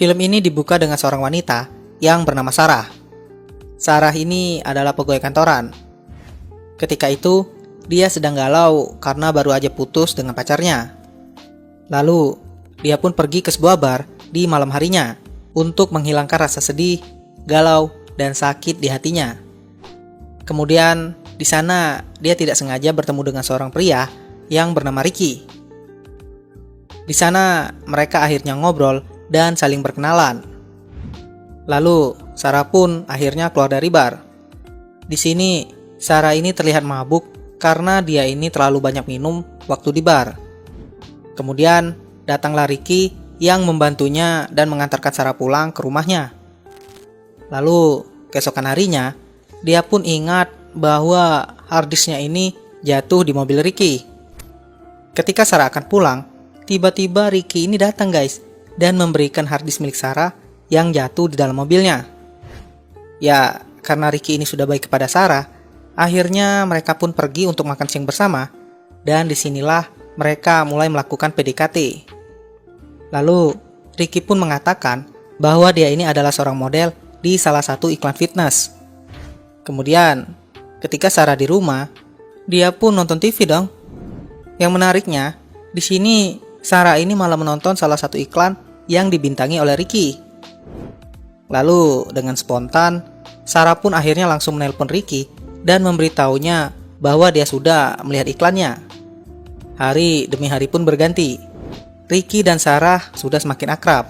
Film ini dibuka dengan seorang wanita yang bernama Sarah. Sarah ini adalah pegawai kantoran. Ketika itu, dia sedang galau karena baru aja putus dengan pacarnya. Lalu, dia pun pergi ke sebuah bar di malam harinya untuk menghilangkan rasa sedih, galau, dan sakit di hatinya. Kemudian, di sana dia tidak sengaja bertemu dengan seorang pria yang bernama Ricky. Di sana mereka akhirnya ngobrol dan saling berkenalan. Lalu Sarah pun akhirnya keluar dari bar. Di sini Sarah ini terlihat mabuk karena dia ini terlalu banyak minum waktu di bar. Kemudian datanglah Ricky yang membantunya dan mengantarkan Sarah pulang ke rumahnya. Lalu keesokan harinya dia pun ingat bahwa harddisknya ini jatuh di mobil Ricky. Ketika Sarah akan pulang, tiba-tiba Ricky ini datang guys dan memberikan harddisk milik Sarah yang jatuh di dalam mobilnya. Ya, karena Ricky ini sudah baik kepada Sarah, akhirnya mereka pun pergi untuk makan siang bersama dan disinilah mereka mulai melakukan PDKT. Lalu Ricky pun mengatakan bahwa dia ini adalah seorang model di salah satu iklan fitness. Kemudian ketika Sarah di rumah, dia pun nonton TV dong. Yang menariknya, di sini Sarah ini malah menonton salah satu iklan yang dibintangi oleh Ricky. Lalu dengan spontan, Sarah pun akhirnya langsung menelpon Ricky dan memberitahunya bahwa dia sudah melihat iklannya. Hari demi hari pun berganti. Ricky dan Sarah sudah semakin akrab.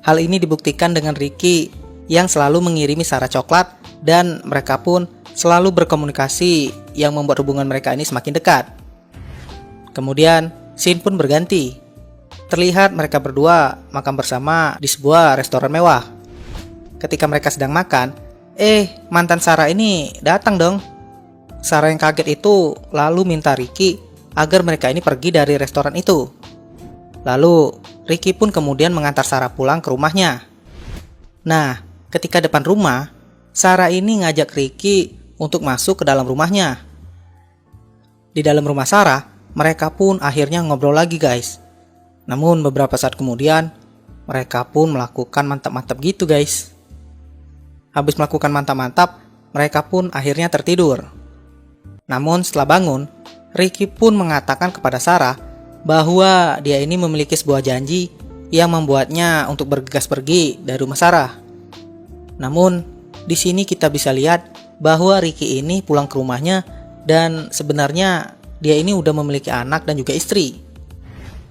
Hal ini dibuktikan dengan Ricky yang selalu mengirimi Sarah coklat dan mereka pun selalu berkomunikasi yang membuat hubungan mereka ini semakin dekat. Kemudian scene pun berganti. Terlihat mereka berdua makan bersama di sebuah restoran mewah. Ketika mereka sedang makan, mantan Sarah ini datang dong. Sarah yang kaget itu lalu minta Ricky agar mereka ini pergi dari restoran itu. Lalu Ricky pun kemudian mengantar Sarah pulang ke rumahnya. Nah, ketika depan rumah, Sarah ini ngajak Ricky untuk masuk ke dalam rumahnya. Di dalam rumah Sarah, mereka pun akhirnya ngobrol lagi guys. Namun beberapa saat kemudian, mereka pun melakukan mantap-mantap gitu guys. Habis melakukan mantap-mantap, mereka pun akhirnya tertidur. Namun setelah bangun, Ricky pun mengatakan kepada Sarah bahwa dia ini memiliki sebuah janji yang membuatnya untuk bergegas pergi dari rumah Sarah. Namun di sini kita bisa lihat bahwa Ricky ini pulang ke rumahnya dan sebenarnya dia ini udah memiliki anak dan juga istri.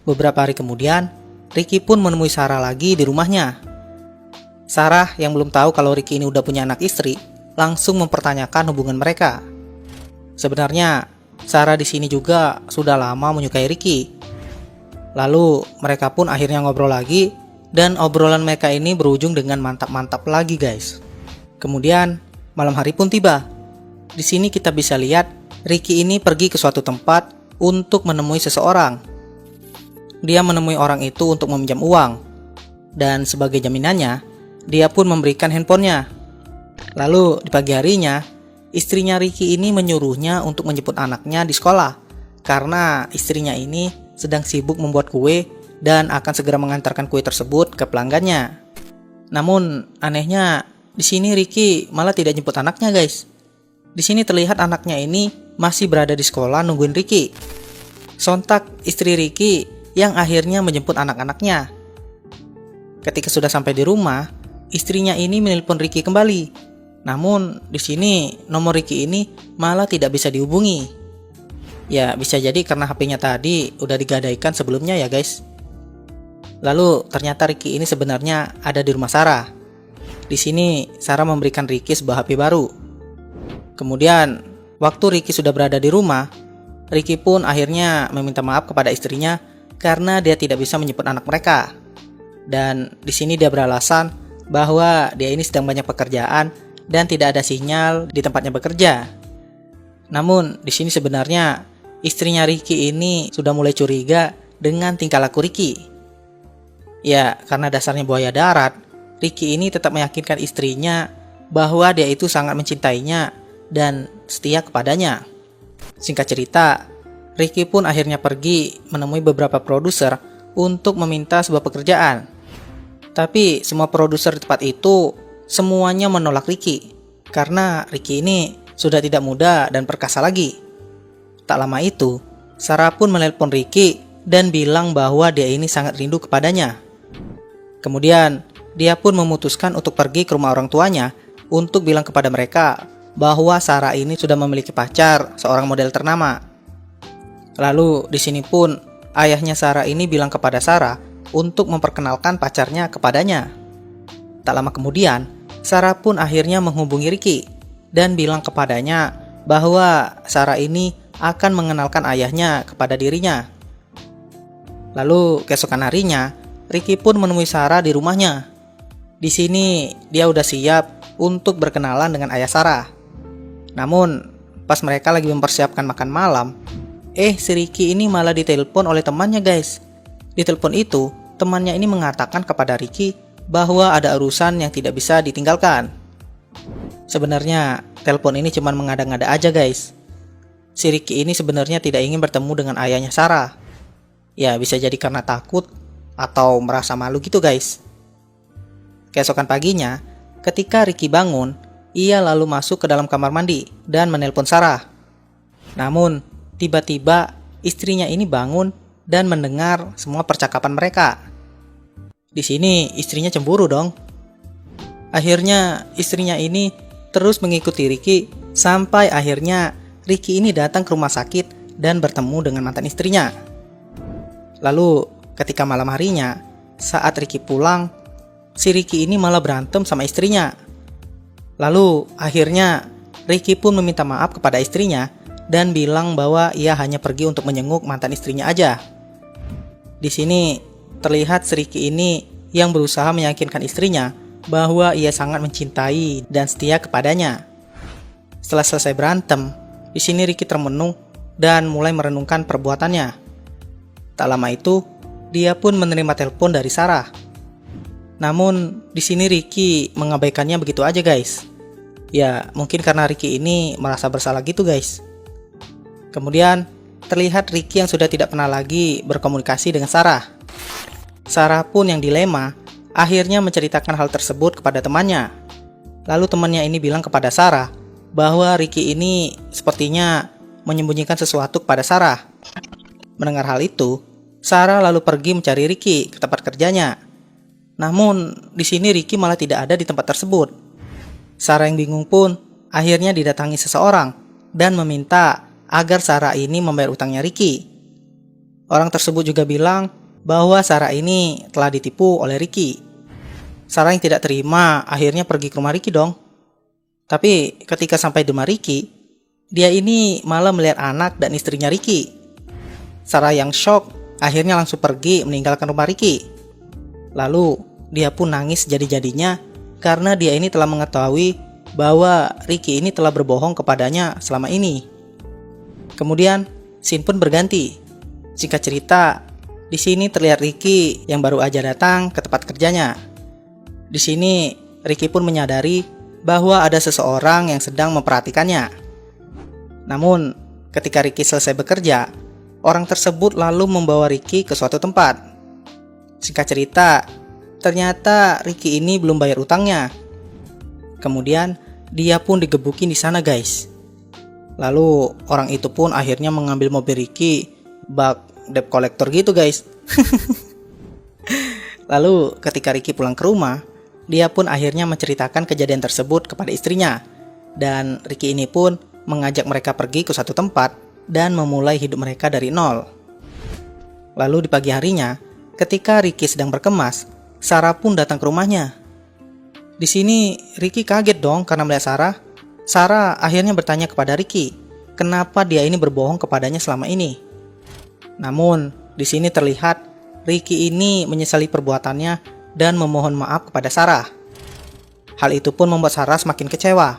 Beberapa hari kemudian, Ricky pun menemui Sarah lagi di rumahnya. Sarah yang belum tahu kalau Ricky ini udah punya anak istri, langsung mempertanyakan hubungan mereka. Sebenarnya, Sarah di sini juga sudah lama menyukai Ricky. Lalu, mereka pun akhirnya ngobrol lagi, dan obrolan mereka ini berujung dengan mantap-mantap lagi guys. Kemudian, malam hari pun tiba. Di sini kita bisa lihat Ricky ini pergi ke suatu tempat untuk menemui seseorang. Dia menemui orang itu untuk meminjam uang. Dan sebagai jaminannya, dia pun memberikan handphonenya. Lalu di pagi harinya, istrinya Ricky ini menyuruhnya untuk menjemput anaknya di sekolah. Karena istrinya ini sedang sibuk membuat kue dan akan segera mengantarkan kue tersebut ke pelanggannya. Namun anehnya, di sini Ricky malah tidak jemput anaknya guys. Di sini terlihat anaknya ini masih berada di sekolah nungguin Ricky. Sontak istri Ricky yang akhirnya menjemput anak-anaknya. Ketika sudah sampai di rumah, istrinya ini menelpon Ricky kembali. Namun di sini nomor Ricky ini malah tidak bisa dihubungi. Ya bisa jadi karena HP-nya tadi udah digadaikan sebelumnya ya guys. Lalu ternyata Ricky ini sebenarnya ada di rumah Sarah. Di sini Sarah memberikan Ricky sebuah HP baru. Kemudian waktu Ricky sudah berada di rumah, Ricky pun akhirnya meminta maaf kepada istrinya karena dia tidak bisa menjemput anak mereka. Dan di sini dia beralasan bahwa dia ini sedang banyak pekerjaan dan tidak ada sinyal di tempatnya bekerja. Namun di sini sebenarnya istrinya Ricky ini sudah mulai curiga dengan tingkah laku Ricky. Ya, karena dasarnya buaya darat, Ricky ini tetap meyakinkan istrinya bahwa dia itu sangat mencintainya dan setia kepadanya. Singkat cerita, Ricky pun akhirnya pergi menemui beberapa produser untuk meminta sebuah pekerjaan. Tapi semua produser di tempat itu semuanya menolak Ricky karena Ricky ini sudah tidak muda dan perkasa lagi. Tak lama itu, Sarah pun menelpon Ricky dan bilang bahwa dia ini sangat rindu kepadanya. Kemudian, dia pun memutuskan untuk pergi ke rumah orang tuanya untuk bilang kepada mereka bahwa Sarah ini sudah memiliki pacar, seorang model ternama. Lalu di sini pun ayahnya Sarah ini bilang kepada Sarah untuk memperkenalkan pacarnya kepadanya. Tak lama kemudian, Sarah pun akhirnya menghubungi Ricky dan bilang kepadanya bahwa Sarah ini akan mengenalkan ayahnya kepada dirinya. Lalu keesokan harinya, Ricky pun menemui Sarah di rumahnya. Di sini dia udah siap untuk berkenalan dengan ayah Sarah. Namun pas mereka lagi mempersiapkan makan malam, si Ricky ini malah ditelepon oleh temannya guys. Di telepon itu, temannya ini mengatakan kepada Ricky bahwa ada urusan yang tidak bisa ditinggalkan. Sebenarnya telepon ini cuma mengada-ngada aja guys. Si Ricky ini sebenarnya tidak ingin bertemu dengan ayahnya Sarah. Ya bisa jadi karena takut atau merasa malu gitu guys. Keesokan paginya, ketika Ricky bangun, ia lalu masuk ke dalam kamar mandi dan menelpon Sarah. Namun, tiba-tiba istrinya ini bangun dan mendengar semua percakapan mereka. Di sini istrinya cemburu dong. Akhirnya istrinya ini terus mengikuti Ricky sampai akhirnya Ricky ini datang ke rumah sakit dan bertemu dengan mantan istrinya. Lalu ketika malam harinya, saat Ricky pulang, si Ricky ini malah berantem sama istrinya. Lalu akhirnya Ricky pun meminta maaf kepada istrinya dan bilang bahwa ia hanya pergi untuk menjenguk mantan istrinya aja. Di sini terlihat si Ricky ini yang berusaha meyakinkan istrinya bahwa ia sangat mencintai dan setia kepadanya. Setelah selesai berantem, di sini Ricky termenung dan mulai merenungkan perbuatannya. Tak lama itu, dia pun menerima telepon dari Sarah. Namun di sini Ricky mengabaikannya begitu aja guys. Ya mungkin karena Ricky ini merasa bersalah gitu guys. Kemudian terlihat Ricky yang sudah tidak pernah lagi berkomunikasi dengan Sarah. Sarah pun yang dilema akhirnya menceritakan hal tersebut kepada temannya. Lalu temannya ini bilang kepada Sarah bahwa Ricky ini sepertinya menyembunyikan sesuatu kepada Sarah. Mendengar hal itu, Sarah lalu pergi mencari Ricky ke tempat kerjanya. Namun, di sini Ricky malah tidak ada di tempat tersebut. Sarah yang bingung pun akhirnya didatangi seseorang dan meminta agar Sarah ini membayar utangnya Ricky. Orang tersebut juga bilang bahwa Sarah ini telah ditipu oleh Ricky. Sarah yang tidak terima akhirnya pergi ke rumah Ricky dong. Tapi ketika sampai di rumah Ricky, dia ini malah melihat anak dan istrinya Ricky. Sarah yang shock akhirnya langsung pergi meninggalkan rumah Ricky. Lalu dia pun nangis jadi-jadinya karena dia ini telah mengetahui bahwa Ricky ini telah berbohong kepadanya selama ini. Kemudian scene pun berganti. Singkat cerita, di sini terlihat Ricky yang baru aja datang ke tempat kerjanya. Di sini Ricky pun menyadari bahwa ada seseorang yang sedang memperhatikannya. Namun ketika Ricky selesai bekerja, orang tersebut lalu membawa Ricky ke suatu tempat. Singkat cerita, ternyata Ricky ini belum bayar utangnya. Kemudian dia pun digebukin di sana guys. Lalu orang itu pun akhirnya mengambil mobil Ricky, bak debt collector gitu guys. Lalu ketika Ricky pulang ke rumah, dia pun akhirnya menceritakan kejadian tersebut kepada istrinya. Dan Ricky ini pun mengajak mereka pergi ke suatu tempat dan memulai hidup mereka dari nol. Lalu di pagi harinya, ketika Ricky sedang berkemas, Sarah pun datang ke rumahnya. Di sini Ricky kaget dong karena melihat Sarah. Sarah akhirnya bertanya kepada Ricky, kenapa dia ini berbohong kepadanya selama ini. Namun di sini terlihat Ricky ini menyesali perbuatannya dan memohon maaf kepada Sarah. Hal itu pun membuat Sarah semakin kecewa.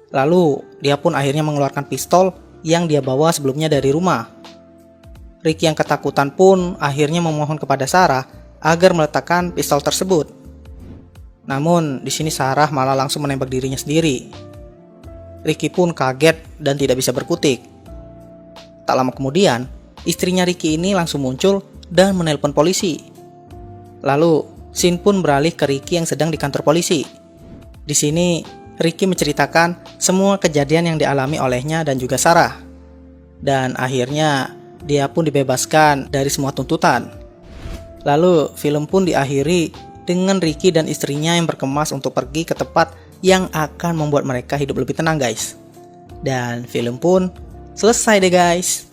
Lalu dia pun akhirnya mengeluarkan pistol yang dia bawa sebelumnya dari rumah. Ricky yang ketakutan pun akhirnya memohon kepada Sarah agar meletakkan pistol tersebut. Namun di sini Sarah malah langsung menembak dirinya sendiri. Ricky pun kaget dan tidak bisa berkutik. Tak lama kemudian, istrinya Ricky ini langsung muncul dan menelpon polisi. Lalu scene pun beralih ke Ricky yang sedang di kantor polisi. Di sini, Ricky menceritakan semua kejadian yang dialami olehnya dan juga Sarah. Dan akhirnya, dia pun dibebaskan dari semua tuntutan. Lalu, film pun diakhiri dengan Ricky dan istrinya yang berkemas untuk pergi ke tempat yang akan membuat mereka hidup lebih tenang, guys. Dan film pun selesai deh, guys.